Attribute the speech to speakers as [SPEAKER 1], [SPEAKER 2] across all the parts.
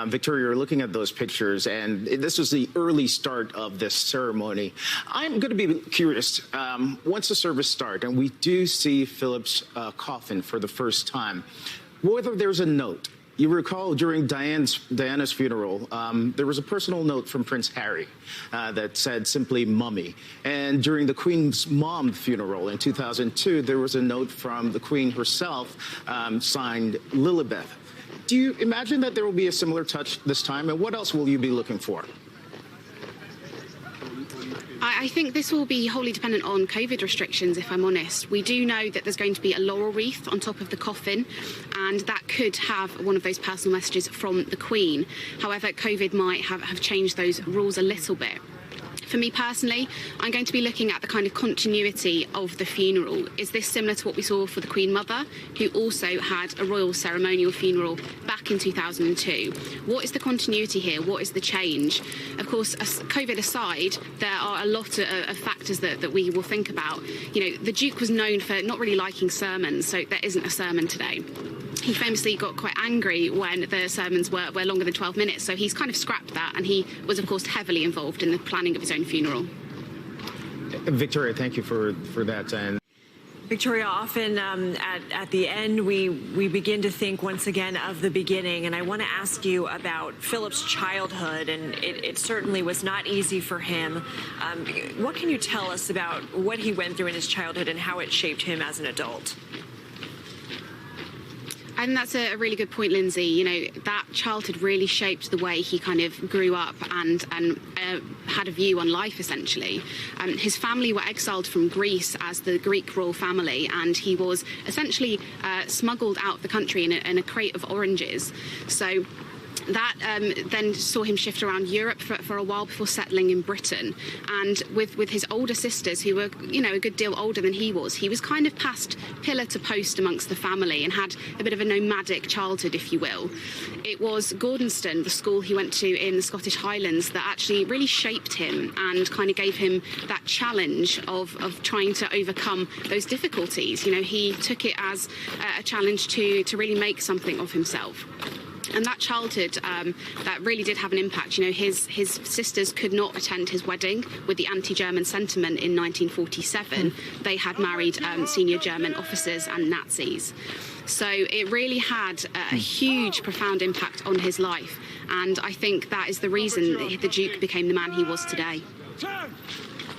[SPEAKER 1] Victoria, you're looking at those pictures, and this was the early start of this ceremony. I'm going to be curious, once the service starts, and we do see Philip's coffin for the first time, whether there's a note. You recall during Diana's funeral, there was a personal note from Prince Harry that said simply "mummy." And during the Queen's mom funeral in 2002, there was a note from the Queen herself signed Lilibeth. Do you imagine that there will be a similar touch this time? And what else will you be looking for?
[SPEAKER 2] I think this will be wholly dependent on COVID restrictions, if I'm honest. We do know that there's going to be a laurel wreath on top of the coffin, and that could have one of those personal messages from the Queen. However, COVID might have changed those rules a little bit. For me personally, I'm going to be looking at the kind of continuity of the funeral. Is this similar to what we saw for the Queen Mother, who also had a royal ceremonial funeral back in 2002? What is the continuity here? What is the change? Of course, COVID aside, there are a lot of factors that we will think about. You know, the Duke was known for not really liking sermons, so there isn't a sermon today. He famously got quite angry when the sermons were longer than 12 minutes, so he's kind of scrapped that, and he was, of course, heavily involved in the planning of his own funeral.
[SPEAKER 1] Victoria, thank you for that. And
[SPEAKER 3] Victoria, often at the end, we begin to think once again of the beginning, and I want to ask you about Philip's childhood, and it certainly was not easy for him. What can you tell us about what he went through in his childhood and how it shaped him as an adult?
[SPEAKER 2] I think that's a really good point, Lindsay. You know, that childhood really shaped the way he kind of grew up and had a view on life, essentially. His family were exiled from Greece as the Greek royal family, and he was essentially smuggled out of the country in a crate of oranges. So that then saw him shift around Europe for a while before settling in Britain. And with his older sisters, who were, you know, a good deal older than he was kind of passed pillar to post amongst the family and had a bit of a nomadic childhood, if you will. It was Gordonston, the school he went to in the Scottish Highlands, that actually really shaped him and kind of gave him that challenge of trying to overcome those difficulties. You know, he took it as a challenge to really make something of himself. And that childhood, that really did have an impact. You know, his sisters could not attend his wedding with the anti-German sentiment in 1947. They had married senior German officers and Nazis. So it really had a huge, profound impact on his life. And I think that is the reason the Duke became the man he was today.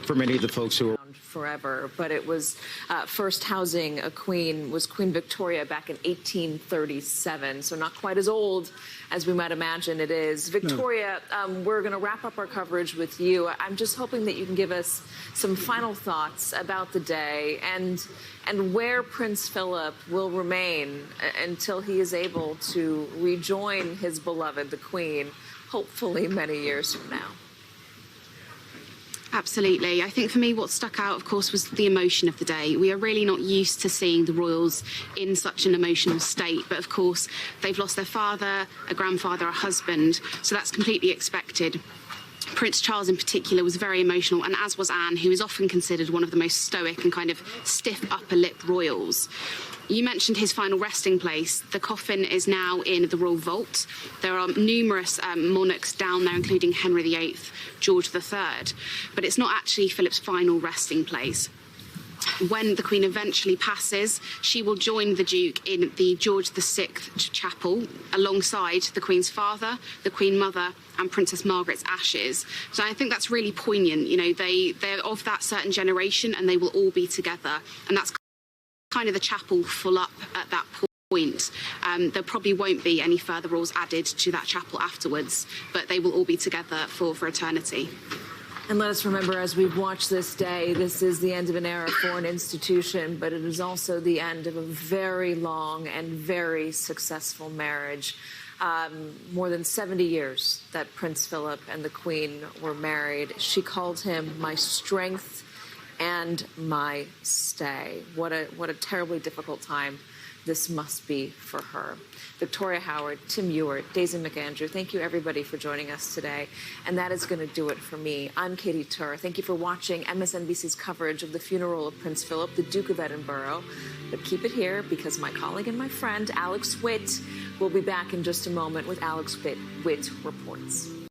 [SPEAKER 1] For many of the folks who are
[SPEAKER 3] forever, but it was first housing a queen was Queen Victoria back in 1837, so not quite as old as we might imagine it is. Victoria, we're going to wrap up our coverage with you. I'm just hoping that you can give us some final thoughts about the day and where Prince Philip will remain until he is able to rejoin his beloved, the Queen, hopefully many years from now.
[SPEAKER 2] Absolutely. I think for me what stuck out, of course, was the emotion of the day. We are really not used to seeing the royals in such an emotional state, but of course they've lost their father, a grandfather, a husband, so that's completely expected. Prince Charles in particular was very emotional, and as was Anne, who is often considered one of the most stoic and kind of stiff upper-lip royals. You mentioned his final resting place. The coffin is now in the Royal Vault. There are numerous monarchs down there, including Henry VIII, George III. But it's not actually Philip's final resting place. When the Queen eventually passes, she will join the Duke in the George VI chapel alongside the Queen's father, the Queen Mother, and Princess Margaret's ashes. So I think that's really poignant. You know, they're of that certain generation, and they will all be together. And that's kind of the chapel full up at that point. There probably won't be any further royals added to that chapel afterwards, but they will all be together for eternity.
[SPEAKER 3] And let us remember, as we've watched this day, this is the end of an era for an institution, but it is also the end of a very long and very successful marriage. More than 70 years that Prince Philip and the Queen were married. She called him my strength and my stay. What a terribly difficult time this must be for her. Victoria Howard, Tim Ewart, Daisy McAndrew, thank you everybody for joining us today. And that is going to do it for me. I'm Katie Tur. Thank you for watching MSNBC's coverage of the funeral of Prince Philip, the Duke of Edinburgh. But keep it here because my colleague and my friend, Alex Witt, will be back in just a moment with Alex Witt Reports.